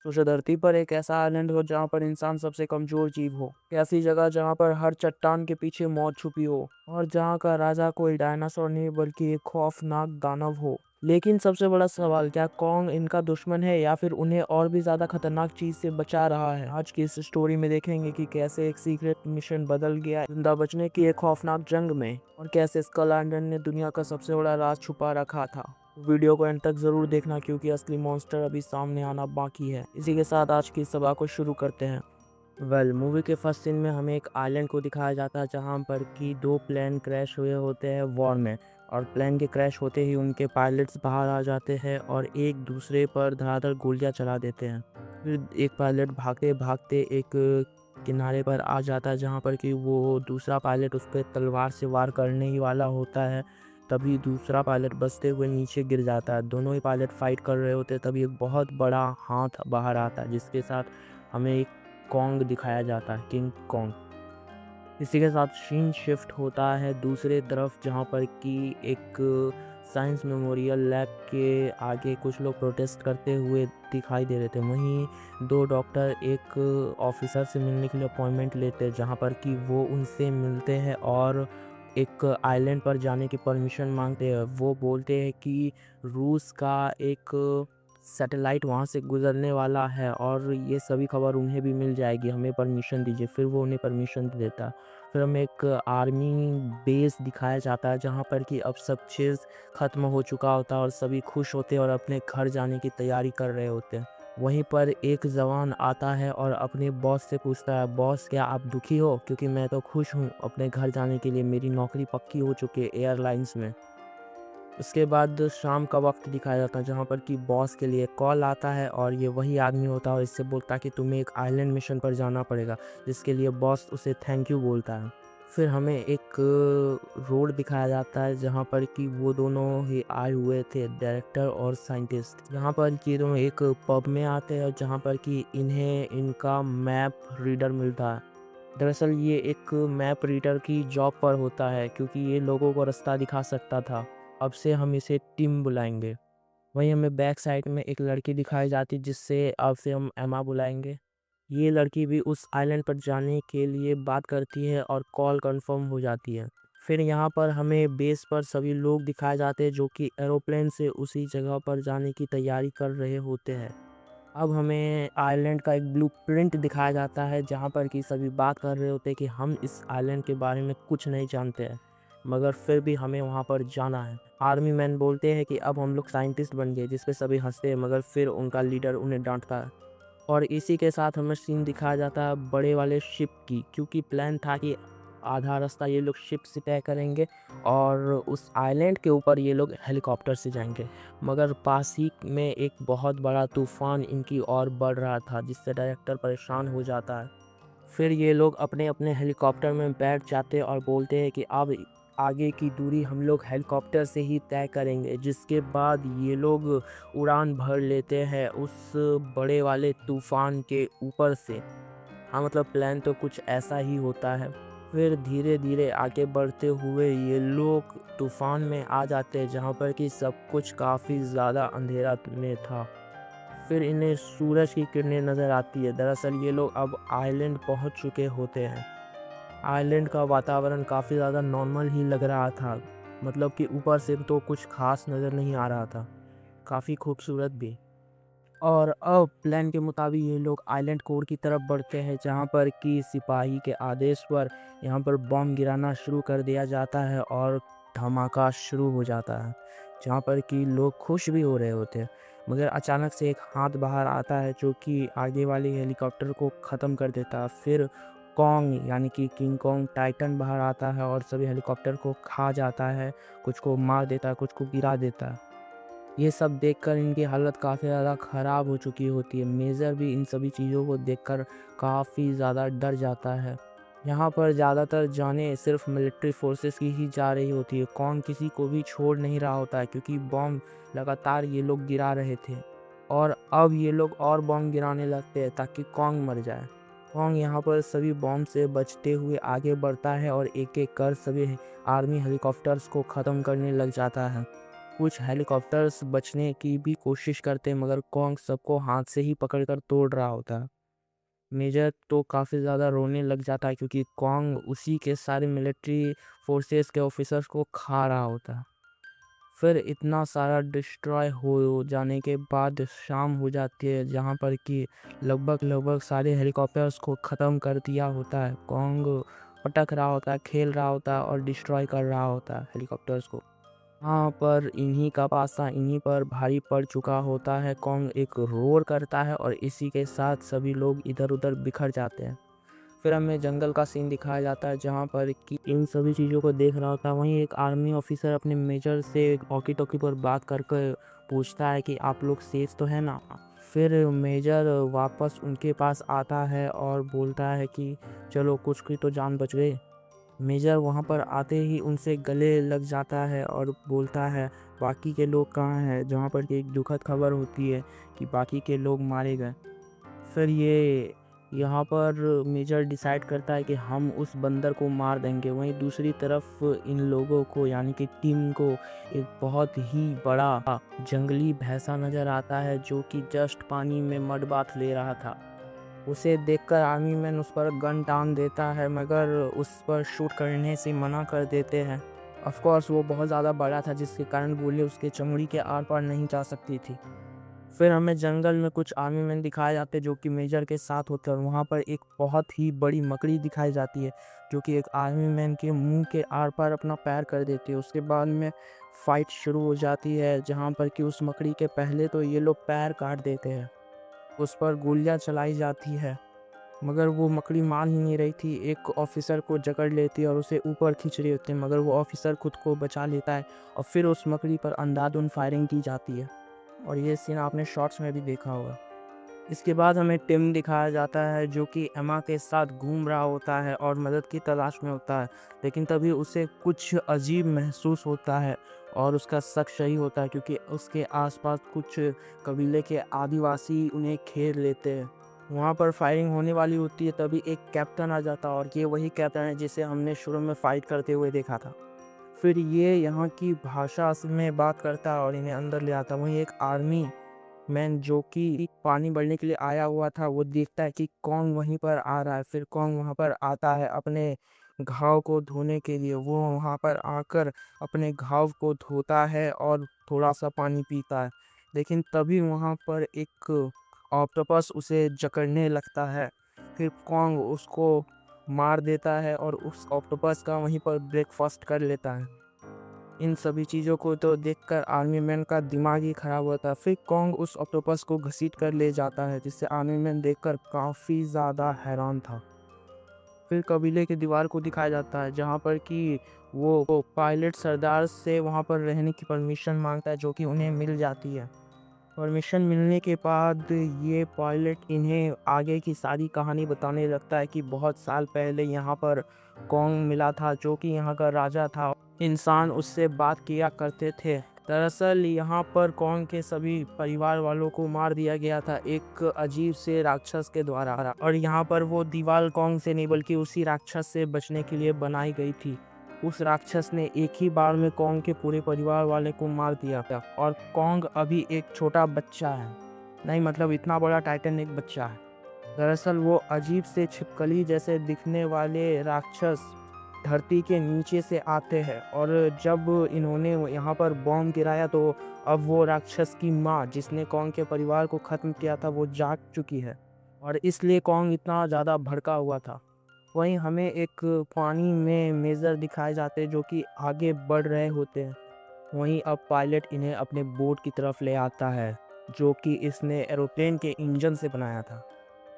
सोचो धरती पर एक ऐसा आइलैंड हो जहाँ पर इंसान सबसे कमजोर जीव हो, ऐसी जगह जहाँ पर हर चट्टान के पीछे मौत छुपी हो और जहाँ का राजा कोई डायनासोर नहीं बल्कि एक खौफनाक दानव हो। लेकिन सबसे बड़ा सवाल, क्या कॉन्ग इनका दुश्मन है या फिर उन्हें और भी ज्यादा खतरनाक चीज से बचा रहा है? आज की इस स्टोरी में देखेंगे कि कैसे एक सीक्रेट मिशन बदल गया जिंदा बचने की एक खौफनाक जंग में, और कैसे स्कल आइलैंड ने दुनिया का सबसे बड़ा राज छुपा रखा था। वीडियो को एंड तक जरूर देखना क्योंकि असली मॉन्स्टर अभी सामने आना बाकी है। इसी के साथ आज की सभा को शुरू करते हैं। मूवी के फर्स्ट सीन में हमें एक आइलैंड को दिखाया जाता है जहां पर कि दो प्लेन क्रैश हुए होते हैं वॉर में, और प्लेन के क्रैश होते ही उनके पायलट्स बाहर आ जाते हैं और एक दूसरे पर धड़ाधड़ गोलियां चला देते हैं। फिर एक पायलट भागते भागते एक किनारे पर आ जाता है जहां पर कि वो दूसरा पायलट उस पर तलवार से वार करने ही वाला होता है। तभी दूसरा पायलट बचते हुए नीचे गिर जाता है। दोनों ही पायलट फाइट कर रहे होते हैं। तभी एक बहुत बड़ा हाथ बाहर आता है जिसके साथ हमें एक कॉन्ग दिखाया जाता है, किंग कॉन्ग। इसी के साथ सीन शिफ्ट होता है दूसरे तरफ जहाँ पर कि एक साइंस मेमोरियल लैब के आगे कुछ लोग प्रोटेस्ट करते हुए दिखाई दे रहे थे। वहीं दो डॉक्टर एक ऑफिसर से मिलने के लिए अपॉइंटमेंट लेते हैं जहाँ पर कि वो उनसे मिलते हैं और एक आइलैंड पर जाने की परमिशन मांगते हैं। वो बोलते हैं कि रूस का एक सैटेलाइट वहाँ से गुजरने वाला है और ये सभी खबर उन्हें भी मिल जाएगी, हमें परमिशन दीजिए। फिर वो उन्हें परमिशन दे देता। फिर हमें एक आर्मी बेस दिखाया जाता है जहाँ पर कि अब सब चीज़ ख़त्म हो चुका होता है और सभी खुश होते हैं और अपने घर जाने की तैयारी कर रहे होते हैं। वहीं पर एक जवान आता है और अपने बॉस से पूछता है, बॉस क्या आप दुखी हो? क्योंकि मैं तो खुश हूँ अपने घर जाने के लिए, मेरी नौकरी पक्की हो चुकी है एयरलाइंस में। उसके बाद शाम का वक्त दिखाया जाता है जहाँ पर कि बॉस के लिए कॉल आता है और ये वही आदमी होता है और इससे बोलता है कि तुम्हें एक आइलैंड मिशन पर जाना पड़ेगा, जिसके लिए बॉस उसे थैंक यू बोलता है। फिर हमें एक रोड दिखाया जाता है जहाँ पर कि वो दोनों ही आए हुए थे, डायरेक्टर और साइंटिस्ट। यहाँ पर कि दोनों एक पब में आते हैं जहाँ पर कि इन्हें इनका मैप रीडर मिलता है। दरअसल ये एक मैप रीडर की जॉब पर होता है क्योंकि ये लोगों को रास्ता दिखा सकता था। अब से हम इसे टिम बुलाएंगे। वहीं हमें बैक साइड में एक लड़की दिखाई जाती जिससे अब से हम एमा बुलाएंगे। ये लड़की भी उस आइलैंड पर जाने के लिए बात करती है और कॉल कंफर्म हो जाती है। फिर यहाँ पर हमें बेस पर सभी लोग दिखाए जाते हैं जो कि एरोप्लेन से उसी जगह पर जाने की तैयारी कर रहे होते हैं। अब हमें आइलैंड का एक ब्लूप्रिंट दिखाया जाता है जहाँ पर कि सभी बात कर रहे होते हैं कि हम इस आइलैंड के बारे में कुछ नहीं जानते हैं, मगर फिर भी हमें वहाँ पर जाना है। आर्मी मैन बोलते हैं कि अब हम लोग साइंटिस्ट बन गए, जिस पे सभी हंसते हैं, मगर फिर उनका लीडर उन्हें डांटता है। और इसी के साथ हमें सीन दिखाया जाता है बड़े वाले शिप की, क्योंकि प्लान था कि आधा रास्ता ये लोग शिप से तय करेंगे और उस आइलैंड के ऊपर ये लोग हेलीकॉप्टर से जाएंगे। मगर पास ही में एक बहुत बड़ा तूफान इनकी ओर बढ़ रहा था जिससे डायरेक्टर परेशान हो जाता है। फिर ये लोग अपने अपने हेलीकॉप्टर में बैठ जाते और बोलते हैं कि अब आगे की दूरी हम लोग हेलीकॉप्टर से ही तय करेंगे, जिसके बाद ये लोग उड़ान भर लेते हैं उस बड़े वाले तूफान के ऊपर से। हाँ, मतलब प्लान तो कुछ ऐसा ही होता है। फिर धीरे धीरे आगे बढ़ते हुए ये लोग तूफान में आ जाते हैं जहाँ पर कि सब कुछ काफ़ी ज़्यादा अंधेरा में था। फिर इन्हें सूरज की किरणें नज़र आती है। दरअसल ये लोग अब आइलैंड पहुँच चुके होते हैं। आइलैंड का वातावरण काफ़ी ज़्यादा नॉर्मल ही लग रहा था, मतलब कि ऊपर से तो कुछ खास नज़र नहीं आ रहा था, काफ़ी खूबसूरत भी। और अब प्लान के मुताबिक ये लोग आइलैंड कोर की तरफ बढ़ते हैं जहाँ पर कि सिपाही के आदेश पर यहाँ पर बम गिराना शुरू कर दिया जाता है और धमाका शुरू हो जाता है जहाँ पर कि लोग खुश भी हो रहे होते हैं। मगर अचानक से एक हाथ बाहर आता है जो कि आगे वाले हेलीकॉप्टर को ख़त्म कर देता है। फिर कॉन्ग यानी कि किंग कॉन्ग टाइटन बाहर आता है और सभी हेलीकॉप्टर को खा जाता है, कुछ को मार देता है, कुछ को गिरा देता है। ये सब देखकर इनकी हालत काफ़ी ज़्यादा ख़राब हो चुकी होती है। मेजर भी इन सभी चीज़ों को देखकर काफ़ी ज़्यादा डर जाता है। यहाँ पर ज़्यादातर जानें सिर्फ मिलिट्री फोर्सेस की ही जा रही होती है। कौन किसी को भी छोड़ नहीं रहा होता है क्योंकि बॉम्ब लगातार ये लोग गिरा रहे थे और अब ये लोग और बॉम्ब गिराने लगते हैं ताकि कॉन्ग मर जाए। कॉन्ग यहाँ पर सभी बॉम्ब से बचते हुए आगे बढ़ता है और एक एक कर सभी आर्मी हेलीकॉप्टर्स को ख़त्म करने लग जाता है। कुछ हेलीकॉप्टर्स बचने की भी कोशिश करते हैं, मगर कॉन्ग सबको हाथ से ही पकड़कर तोड़ रहा होता है। मेजर तो काफ़ी ज़्यादा रोने लग जाता है क्योंकि कॉन्ग उसी के सारे मिलिट्री फोर्सेस के ऑफिसर्स को खा रहा होता है। फिर इतना सारा डिस्ट्रॉय हो जाने के बाद शाम हो जाती है, जहाँ पर कि लगभग लगभग सारे हेलीकॉप्टर्स को ख़त्म कर दिया होता है। कॉन्ग पटक रहा होता है, खेल रहा होता है और डिस्ट्रॉय कर रहा होता है हेलीकॉप्टर्स को। हाँ, पर इन्हीं का पासा इन्हीं पर भारी पड़ चुका होता है। कॉन्ग एक रोर करता है और इसी के साथ सभी लोग इधर उधर बिखर जाते हैं। फिर हमें जंगल का सीन दिखाया जाता है, जहाँ पर कि इन सभी चीज़ों को देख रहा होता है। वहीं एक आर्मी ऑफिसर अपने मेजर से वॉकी टॉकी पर बात करके पूछता है कि आप लोग सेफ तो है ना। फिर मेजर वापस उनके पास आता है और बोलता है कि चलो कुछ की तो जान बच गई। मेजर वहाँ पर आते ही उनसे गले लग जाता है और बोलता है बाकी के लोग कहाँ हैं, जहाँ पर कि एक दुखद खबर होती है कि बाकी के लोग मारे गए। फिर ये यहाँ पर मेजर डिसाइड करता है कि हम उस बंदर को मार देंगे। वहीं दूसरी तरफ इन लोगों को यानी कि टीम को एक बहुत ही बड़ा जंगली भैंसा नज़र आता है, जो कि जस्ट पानी में मड बाथ ले रहा था। उसे देखकर आर्मी मैन उस पर गन टांग देता है, मगर उस पर शूट करने से मना कर देते हैं। ऑफ कोर्स वो बहुत ज़्यादा बड़ा था, जिसके कारण गोली उसके चमड़ी के आर पार नहीं जा सकती थी। फिर हमें जंगल में कुछ आर्मी मैन दिखाए जाते हैं जो कि मेजर के साथ होते हैं, और वहाँ पर एक बहुत ही बड़ी मकड़ी दिखाई जाती है जो कि एक आर्मी मैन के मुंह के आर पार अपना पैर कर देती है। उसके बाद में फाइट शुरू हो जाती है, जहाँ पर कि उस मकड़ी के पहले तो ये लोग पैर काट देते हैं, उस पर गोलियां चलाई जाती है, मगर वो मकड़ी मान ही नहीं रही थी। एक ऑफिसर को जकड़ लेती है और उसे ऊपर खींच रही होती है, मगर वो ऑफिसर खुद को बचा लेता है और फिर उस मकड़ी पर अंधाधुंध फायरिंग की जाती है, और ये सीन आपने शॉर्ट्स में भी देखा होगा। इसके बाद हमें टिम दिखाया जाता है जो कि एमा के साथ घूम रहा होता है और मदद की तलाश में होता है, लेकिन तभी उसे कुछ अजीब महसूस होता है और उसका शक सही होता है, क्योंकि उसके आसपास कुछ कबीले के आदिवासी उन्हें घेर लेते हैं। वहाँ पर फायरिंग होने वाली होती है, तभी एक कैप्टन आ जाता है, और ये वही कैप्टन है जिसे हमने शुरू में फाइट करते हुए देखा था। फिर ये यहाँ की भाषा में बात करता है और इन्हें अंदर ले आता है। वहीं एक आर्मी मैन जो कि पानी भरने के लिए आया हुआ था, वो देखता है कि कौन वहीं पर आ रहा है। फिर कौन वहाँ पर आता है अपने घाव को धोने के लिए। वो वहाँ पर आकर अपने घाव को धोता है और थोड़ा सा पानी पीता है, लेकिन तभी वहाँ पर एक ऑक्टोपस उसे जकड़ने लगता है। फिर कॉन्ग उसको मार देता है और उस ऑक्टोपस का वहीं पर ब्रेकफास्ट कर लेता है। इन सभी चीज़ों को तो देखकर आर्मी मैन का दिमाग ही खराब होता है। फिर कॉन्ग उस ऑक्टोपस को घसीट कर ले जाता है, जिससे आर्मी मैन देखकर काफ़ी ज़्यादा हैरान था। फिर कबीले की दीवार को दिखाया जाता है, जहाँ पर कि वो पायलट सरदार से वहाँ पर रहने की परमिशन मांगता है, जो कि उन्हें मिल जाती है। परमिशन मिलने के बाद ये पायलट इन्हें आगे की सारी कहानी बताने लगता है कि बहुत साल पहले यहाँ पर कॉन्ग मिला था, जो कि यहाँ का राजा था। इंसान उससे बात किया करते थे। दरअसल यहाँ पर कॉन्ग के सभी परिवार वालों को मार दिया गया था एक अजीब से राक्षस के द्वारा, और यहाँ पर वो दीवार कॉन्ग से नहीं बल्कि उसी राक्षस से बचने के लिए बनाई गई थी। उस राक्षस ने एक ही बार में कॉन्ग के पूरे परिवार वाले को मार दिया था, और कॉन्ग अभी एक छोटा बच्चा है। नहीं, मतलब इतना बड़ा टाइटन एक बच्चा है। दरअसल वो अजीब से छिपकली जैसे दिखने वाले राक्षस धरती के नीचे से आते हैं, और जब इन्होंने यहाँ पर बॉम्ब गिराया तो अब वो राक्षस की माँ, जिसने कॉन्ग के परिवार को ख़त्म किया था, वो जाग चुकी है, और इसलिए कॉन्ग इतना ज़्यादा भड़का हुआ था। वहीं हमें एक पानी में मेजर दिखाए जाते हैं जो कि आगे बढ़ रहे होते हैं। वहीं अब पायलट इन्हें अपने बोट की तरफ ले आता है, जो कि इसने एरोप्लेन के इंजन से बनाया था।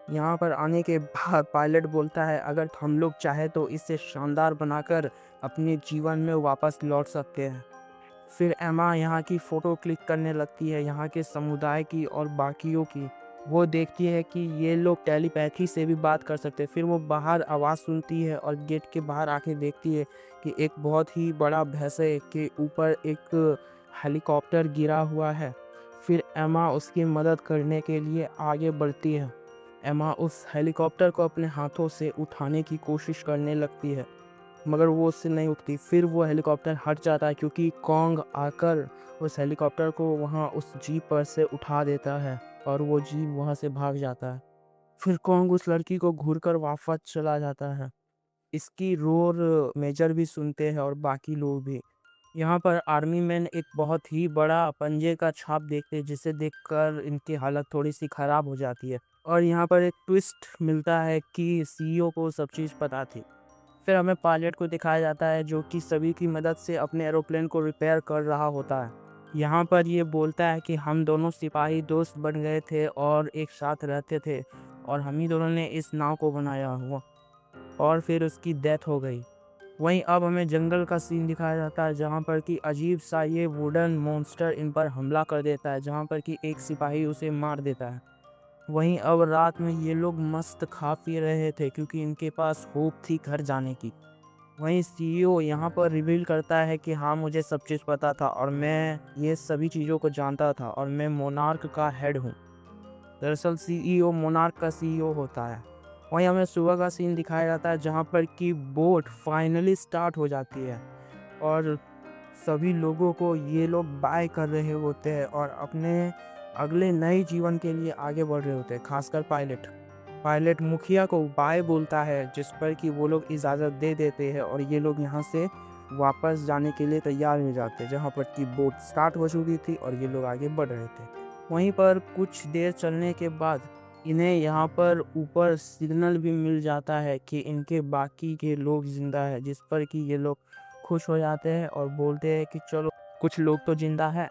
यहाँ पर आने के बाद पायलट बोलता है अगर हम लोग चाहे तो इसे शानदार बनाकर अपने जीवन में वापस लौट सकते हैं। फिर एमा यहाँ की फ़ोटो क्लिक करने लगती है, यहाँ के समुदाय की और बाकियों की। वो देखती है कि ये लोग टेलीपैथी से भी बात कर सकते हैं। फिर वो बाहर आवाज़ सुनती है और गेट के बाहर आके देखती है कि एक बहुत ही बड़ा भैंसे के ऊपर एक हेलीकॉप्टर गिरा हुआ है। फिर एमा उसकी मदद करने के लिए आगे बढ़ती है। एमा उस हेलीकॉप्टर को अपने हाथों से उठाने की कोशिश करने लगती है, मगर वो उससे नहीं उठती। फिर वो हेलीकॉप्टर हट जाता है क्योंकि कॉन्ग आकर उस हेलीकॉप्टर को वहाँ उस जीप पर से उठा देता है और वो जीप वहाँ से भाग जाता है। फिर कॉन्ग उस लड़की को घूरकर वापस चला जाता है। इसकी रोर मेजर भी सुनते हैं और बाकी लोग भी। यहाँ पर आर्मी मैन एक बहुत ही बड़ा पंजे का छाप देखते हैं जिसे देखकर इनकी हालत थोड़ी सी खराब हो जाती है। और यहाँ पर एक ट्विस्ट मिलता है कि सीईओ को सब चीज़ पता थी। फिर हमें पायलट को दिखाया जाता है जो कि सभी की मदद से अपने एरोप्लेन को रिपेयर कर रहा होता है। यहाँ पर ये बोलता है कि हम दोनों सिपाही दोस्त बन गए थे और एक साथ रहते थे और हम ही दोनों ने इस नाव को बनाया हुआ, और फिर उसकी डेथ हो गई। वहीं अब हमें जंगल का सीन दिखाया जाता है जहाँ पर कि अजीब सा ये वुडन मॉन्स्टर इन पर हमला कर देता है, जहाँ पर कि एक सिपाही उसे मार देता है। वहीं अब रात में ये लोग मस्त खा पी रहे थे क्योंकि इनके पास होप थी घर जाने की। वहीं सीईओ यहाँ पर रिवील करता है कि हाँ, मुझे सब चीज़ पता था और मैं ये सभी चीज़ों को जानता था और मैं मोनार्क का हेड हूँ। दरअसल सीईओ मोनार्क का सीईओ होता है। वहीं हमें सुबह का सीन दिखाया जाता है जहाँ पर कि बोट फाइनली स्टार्ट हो जाती है और सभी लोगों को ये लोग बाय कर रहे होते हैं और अपने अगले नए जीवन के लिए आगे बढ़ रहे होते हैं। खासकर पायलट पायलट मुखिया को बाय बोलता है जिस पर कि वो लोग इजाज़त दे देते हैं और ये लोग यहाँ से वापस जाने के लिए तैयार हो जाते हैं जहाँ पर कि बोट स्टार्ट हो चुकी थी और ये लोग आगे बढ़ रहे थे। वहीं पर कुछ देर चलने के बाद इन्हें यहाँ पर ऊपर सिग्नल भी मिल जाता है कि इनके बाकी के लोग जिंदा है, जिस पर कि ये लोग खुश हो जाते हैं और बोलते हैं कि चलो कुछ लोग तो जिंदा है।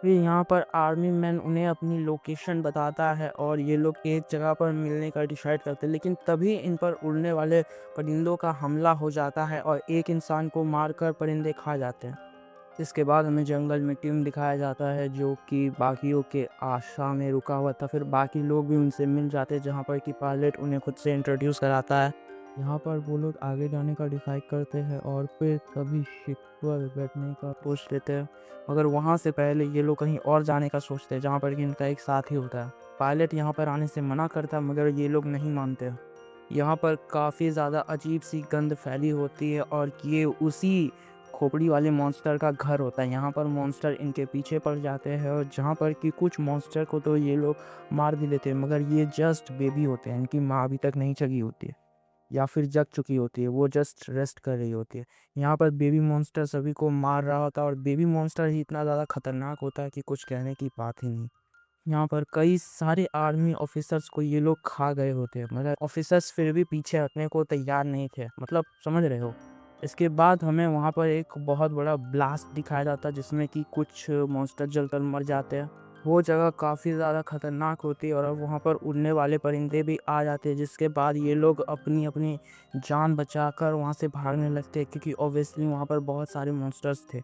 फिर यहाँ पर आर्मी मैन उन्हें अपनी लोकेशन बताता है और ये लोग एक जगह पर मिलने का डिसाइड करते हैं, लेकिन तभी इन पर उड़ने वाले परिंदों का हमला हो जाता है और एक इंसान को मारकर परिंदे खा जाते हैं। इसके बाद हमें जंगल में टीम दिखाया जाता है जो कि बाकियों के आशा में रुका हुआ था। फिर बाकी लोग भी उनसे मिल जाते हैं जहाँ पर कि पायलट उन्हें खुद से इंट्रोड्यूस कराता है। यहाँ पर वो लोग आगे जाने का डिसाइड करते हैं और फिर सभी शिप पर बैठने का सोच लेते हैं, मगर वहाँ से पहले ये लोग कहीं और जाने का सोचते हैं जहाँ पर कि इनका एक साथी होता है। पायलट यहाँ पर आने से मना करता है मगर ये लोग नहीं मानते। यहाँ पर काफ़ी ज़्यादा अजीब सी गंध फैली होती है और ये उसी खोपड़ी वाले मॉन्स्टर का घर होता है। यहाँ पर मॉन्स्टर इनके पीछे पड़ जाते हैं और जहाँ पर कि कुछ मॉन्स्टर को तो ये लोग मार भी लेते हैं, मगर ये जस्ट बेबी होते हैं, इनकी माँ अभी तक नहीं जगी होती है या फिर जग चुकी होती है, वो जस्ट रेस्ट कर रही होती है। यहाँ पर बेबी मॉन्स्टर सभी को मार रहा होता है और बेबी मॉन्स्टर ही इतना ज़्यादा खतरनाक होता है कि कुछ कहने की बात ही नहीं। यहाँ पर कई सारे आर्मी ऑफिसर्स को ये लोग खा गए होते हैं, मगर ऑफिसर्स फिर भी पीछे हटने को तैयार नहीं थे, मतलब समझ रहे हो। इसके बाद हमें वहाँ पर एक बहुत बड़ा ब्लास्ट दिखाया जाता है जिसमें कि कुछ मॉन्स्टर जलकर मर जाते हैं। वो जगह काफ़ी ज़्यादा खतरनाक होती है और अब वहाँ पर उड़ने वाले परिंदे भी आ जाते हैं, जिसके बाद ये लोग अपनी अपनी जान बचाकर वहाँ से भागने लगते हैं क्योंकि ऑब्वियसली वहाँ पर बहुत सारे मॉन्स्टर्स थे।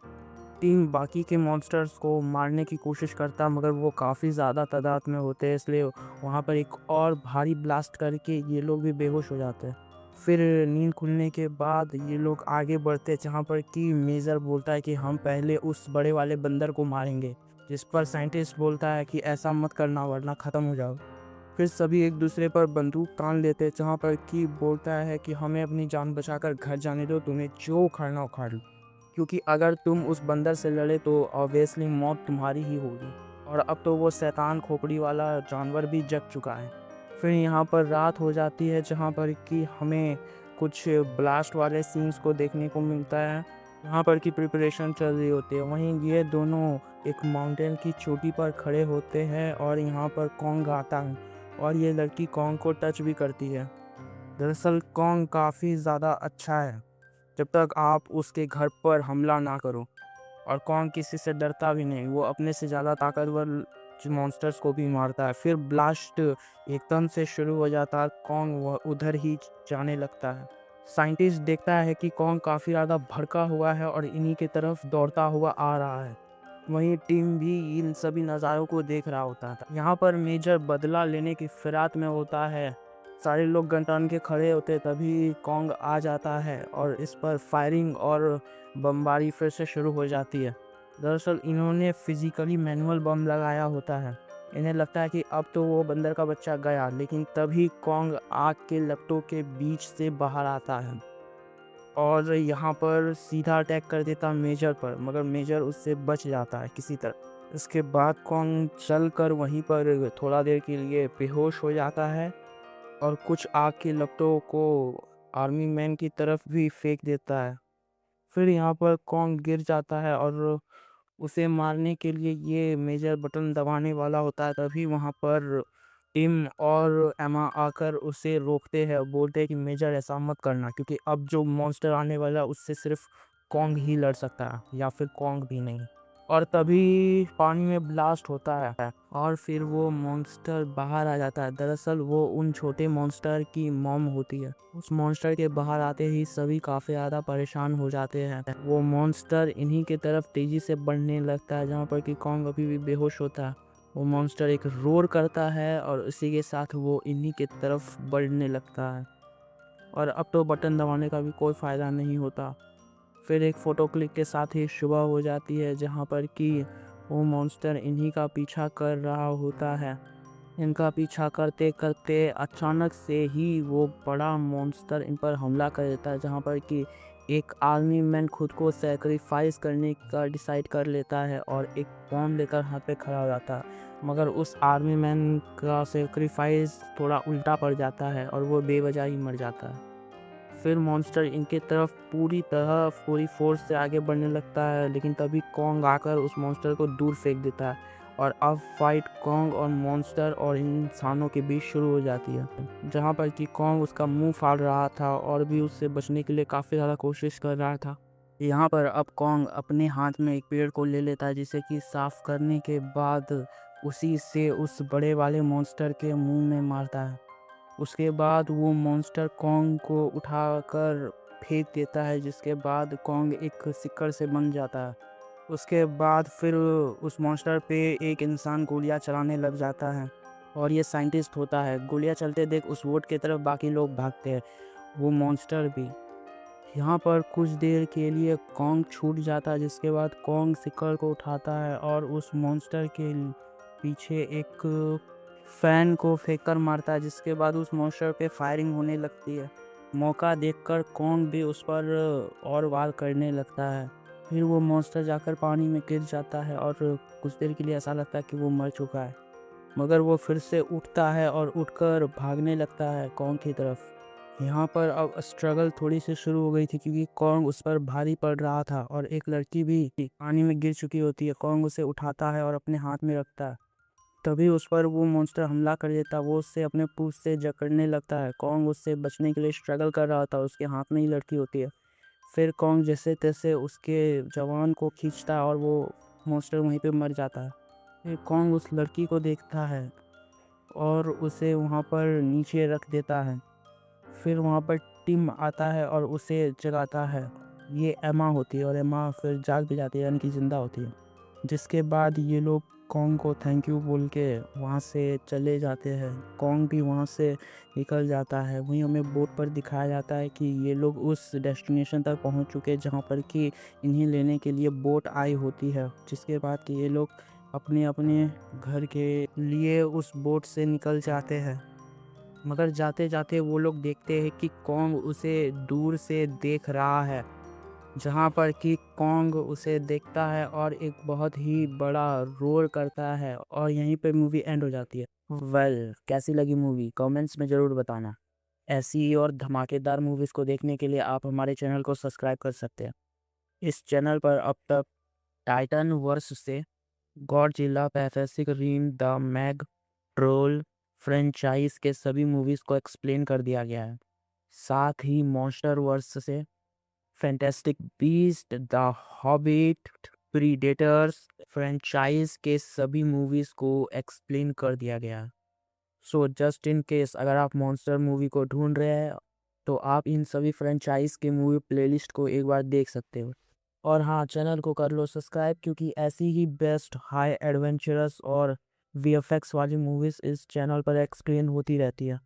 टीम बाकी के मॉन्स्टर्स को मारने की कोशिश करता मगर वो काफ़ी ज़्यादा तादाद में होते हैं, इसलिए वहाँ पर एक और भारी ब्लास्ट करके ये लोग भी बेहोश हो जाते हैं। फिर नींद खुलने के बाद ये लोग आगे बढ़ते हैं जहाँ पर कि मेजर बोलता है कि हम पहले उस बड़े वाले बंदर को मारेंगे, जिस पर साइंटिस्ट बोलता है कि ऐसा मत करना वरना ख़त्म हो जाओ। फिर सभी एक दूसरे पर बंदूक तान लेते हैं जहाँ पर कि बोलता है कि हमें अपनी जान बचाकर घर जाने दो, तुम्हें जो उखाड़ना उखाड़ लो, क्योंकि अगर तुम उस बंदर से लड़े तो ऑब्वियसली मौत तुम्हारी ही होगी। और अब तो वो शैतान खोपड़ी वाला जानवर भी जग चुका है। फिर यहाँ पर रात हो जाती है जहाँ पर कि हमें कुछ ब्लास्ट वाले सीन्स को देखने को मिलता है। यहाँ पर की प्रिपरेशन चल रही होती है। वहीं ये दोनों एक माउंटेन की चोटी पर खड़े होते हैं और यहाँ पर कॉन्ग आता है और ये लड़की कॉन्ग को टच भी करती है। दरअसल कॉन्ग काफ़ी ज़्यादा अच्छा है जब तक आप उसके घर पर हमला ना करो, और कॉन्ग किसी से डरता भी नहीं, वो अपने से ज़्यादा ताकतवर मॉन्स्टर्स को भी मारता है। फिर ब्लास्ट एकदम से शुरू हो जाता है, कॉन्ग वह उधर ही जाने लगता है। साइंटिस्ट देखता है कि कॉन्ग काफ़ी ज़्यादा भड़का हुआ है और इन्हीं की तरफ दौड़ता हुआ आ रहा है। वहीं टीम भी इन सभी नज़ारों को देख रहा होता था। यहाँ पर मेजर बदला लेने की फिराक में होता है। सारे लोग गन तान के खड़े होते तभी कॉन्ग आ जाता है और इस पर फायरिंग और बमबारी फिर से शुरू हो जाती है। दरअसल इन्होंने फिजिकली मैनुअल बम लगाया होता है। इन्हें लगता है कि अब तो वो बंदर का बच्चा गया, लेकिन तभी कॉन्ग आग के लपटों के बीच से बाहर आता है और यहाँ पर सीधा अटैक कर देता मेजर पर, मगर मेजर उससे बच जाता है किसी तरह। इसके बाद कॉन्ग चल कर वहीं पर थोड़ा देर के लिए बेहोश हो जाता है और कुछ आग की लपटों को आर्मी मैन की तरफ भी फेंक देता है। फिर यहाँ पर कॉन्ग गिर जाता है और उसे मारने के लिए ये मेजर बटन दबाने वाला होता है। तभी वहाँ पर टिम और एमा आकर उसे रोकते हैं, बोलते हैं कि मेजर ऐसा मत करना, क्योंकि अब जो मॉन्स्टर आने वाला है उससे सिर्फ कॉन्ग ही लड़ सकता है, या फिर कॉन्ग भी नहीं। और तभी पानी में ब्लास्ट होता है और फिर वो मॉन्स्टर बाहर आ जाता है। दरअसल वो उन छोटे मॉन्स्टर की मॉम होती है। उस मॉन्स्टर के बाहर आते ही सभी काफ़ी ज़्यादा परेशान हो जाते हैं। वो मॉन्स्टर इन्हीं के तरफ तेज़ी से बढ़ने लगता है, जहाँ पर कि कॉन्ग अभी भी बेहोश होता है। वो मॉन्स्टर एक रोर करता है और इसी के साथ वो इन्हीं के तरफ बढ़ने लगता है। और अब तो बटन दबाने का भी कोई फ़ायदा नहीं होता। फिर एक फ़ोटो क्लिक के साथ ही सुबह हो जाती है, जहाँ पर कि वो मॉन्स्टर इन्हीं का पीछा कर रहा होता है। इनका पीछा करते करते अचानक से ही वो बड़ा मॉन्स्टर इन पर हमला कर देता है, जहाँ पर कि एक आर्मी मैन खुद को सैक्रिफाइस करने का डिसाइड कर लेता है और एक बॉम्ब लेकर हाथ पे खड़ा हो जाता है। मगर उस आर्मी मैन का सैक्रिफाइस थोड़ा उल्टा पड़ जाता है और वो बेवजह ही मर जाता है। फिर मॉन्स्टर इनके तरफ पूरी फोर्स से आगे बढ़ने लगता है, लेकिन तभी कॉन्ग आकर उस मॉन्स्टर को दूर फेंक देता है और अब फाइट कॉन्ग और मॉन्स्टर और इंसानों के बीच शुरू हो जाती है, जहाँ पर कि कॉन्ग उसका मुंह फाड़ रहा था और भी उससे बचने के लिए काफ़ी ज़्यादा कोशिश कर रहा था। यहाँ पर अब कॉन्ग अपने हाथ में एक पेड़ को ले लेता है, जिसे कि साफ करने के बाद उसी से उस बड़े वाले मॉन्स्टर के मुंह में मारता है। उसके बाद वो मॉन्स्टर कॉन्ग को उठाकर फेंक देता है, जिसके बाद कॉन्ग एक सिक्कड़ से बन जाता है। उसके बाद फिर उस मॉन्स्टर पे एक इंसान गोलियां चलाने लग जाता है और ये साइंटिस्ट होता है। गोलियां चलते देख उस वोट की तरफ बाकी लोग भागते हैं, वो मॉन्स्टर भी। यहाँ पर कुछ देर के लिए कॉन्ग छूट जाता है, जिसके बाद कॉन्ग सिक्कड़ को उठाता है और उस मॉन्स्टर के पीछे एक फैन को फेंककर मारता है, जिसके बाद उस मॉन्स्टर पे फायरिंग होने लगती है। मौका देखकर कॉन्ग भी उस पर और वार करने लगता है। फिर वो मॉन्स्टर जाकर पानी में गिर जाता है और कुछ देर के लिए ऐसा लगता है कि वो मर चुका है, मगर वो फिर से उठता है और उठकर भागने लगता है कॉन्ग की तरफ। यहाँ पर अब स्ट्रगल थोड़ी सी शुरू हो गई थी, क्योंकि कॉन्ग उस पर भारी पड़ रहा था और एक लड़की भी पानी में गिर चुकी होती है। कॉन्ग उसे उठाता है और अपने हाथ में रखता है। तभी उस पर वो मॉन्स्टर हमला कर देता है। वो उससे अपने पूंछ से जकड़ने लगता है। कॉन्ग उससे बचने के लिए स्ट्रगल कर रहा था, उसके हाथ में ही लड़की होती है। फिर कॉन्ग जैसे तैसे उसके जवान को खींचता है और वो मॉन्स्टर वहीं पे मर जाता है। फिर कॉन्ग उस लड़की को देखता है और उसे वहाँ पर नीचे रख देता है। फिर वहाँ पर टिम आता है और उसे जगाता है। ये एमा होती है और एमा फिर जाग भी जाती है, यानी कि ज़िंदा होती है। जिसके बाद ये लोग कॉन्ग को थैंक यू बोल के वहाँ से चले जाते हैं। कॉन्ग भी वहाँ से निकल जाता है। वहीं हमें बोट पर दिखाया जाता है कि ये लोग उस डेस्टिनेशन तक पहुँच चुके हैं, जहाँ पर कि इन्हें लेने के लिए बोट आई होती है। जिसके बाद कि ये लोग अपने अपने घर के लिए उस बोट से निकल जाते हैं। मगर जाते जाते वो लोग देखते हैं कि कॉन्ग उसे दूर से देख रहा है, जहाँ पर कि कॉन्ग उसे देखता है और एक बहुत ही बड़ा रोर करता है और यहीं पे मूवी एंड हो जाती है। कैसी लगी मूवी कमेंट्स में ज़रूर बताना। ऐसी ही और धमाकेदार मूवीज़ को देखने के लिए आप हमारे चैनल को सब्सक्राइब कर सकते हैं। इस चैनल पर अब तक टाइटन वर्स से Godzilla, Pacific Rim, the Meg, Troll franchise के सभी मूवीज़ को एक्सप्लेन कर दिया गया है। साथ ही मॉन्स्टर वर्स से fantastic beast, the hobbit, predators franchise के सभी मूवीज़ को एक्सप्लेन कर दिया गया है। सो जस्ट इन केस अगर आप मॉन्स्टर मूवी को ढूंढ रहे हैं, तो आप इन सभी फ्रेंचाइज के मूवी प्लेलिस्ट को एक बार देख सकते हो। और हाँ, चैनल को कर लो सब्सक्राइब, क्योंकि ऐसी ही बेस्ट हाई एडवेंचरस और वीएफएक्स वाली मूवीज़ इस चैनल पर एक्सप्लेन होती रहती है।